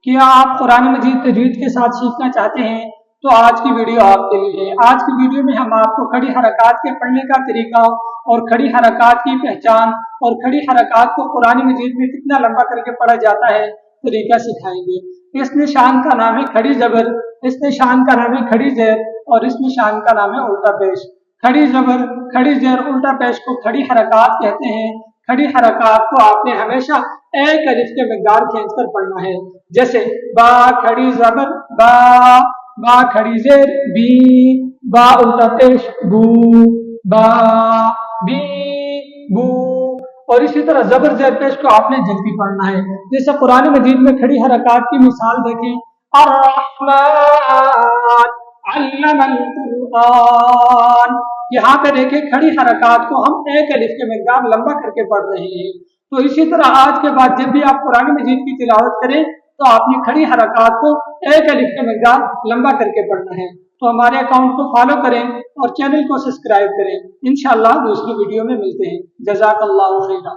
क्या आप कुरान मजीद तजवीद के साथ सीखना चाहते हैं तो आज की वीडियो आपके लिए है। आज की वीडियो में हम आपको खड़ी हरकत के पढ़ने का तरीका और खड़ी हरकत की पहचान और खड़ी हरकत को कुरान मजीद में कितना लंबा करके पढ़ा जाता है तरीका सिखाएंगे। इस निशान का नाम है खड़ी जबर, इस निशान का नाम है खड़ी जेर और इस निशान का नाम है उल्टा पेश। खड़ी जबर, खड़ी जेर, उल्टा पेश को खड़ी हरकत कहते हैं। खड़ी हरकत को आपने हमेशा एक अलिफ के मिकदार खींचकर पढ़ना है। जैसे बा खड़ी जबर बा खड़ी जेर बी, बा उल्टा पेश बू, बा बी बू। और इसी तरह जबर जेर पेश को आपने जल्दी पढ़ना है। जैसे कुरान मजीद में खड़ी हरकत की मिसाल देखें, अर्रहमान अल्लमल कुरआन। यहाँ पे देखें खड़ी हरकत को हम एक अलिफ के मिकदार लंबा करके पढ़ रहे हैं। तो इसी तरह आज के बाद जब भी आप कुरान मजीद की तिलावत करें तो आपने खड़ी हरकत को एक अलिफ के मिकदार लंबा करके पढ़ना है। तो हमारे अकाउंट को फॉलो करें और चैनल को सब्सक्राइब करें। इंशाअल्लाह दूसरी वीडियो में मिलते हैं। जज़ाकल्लाहु खैरा।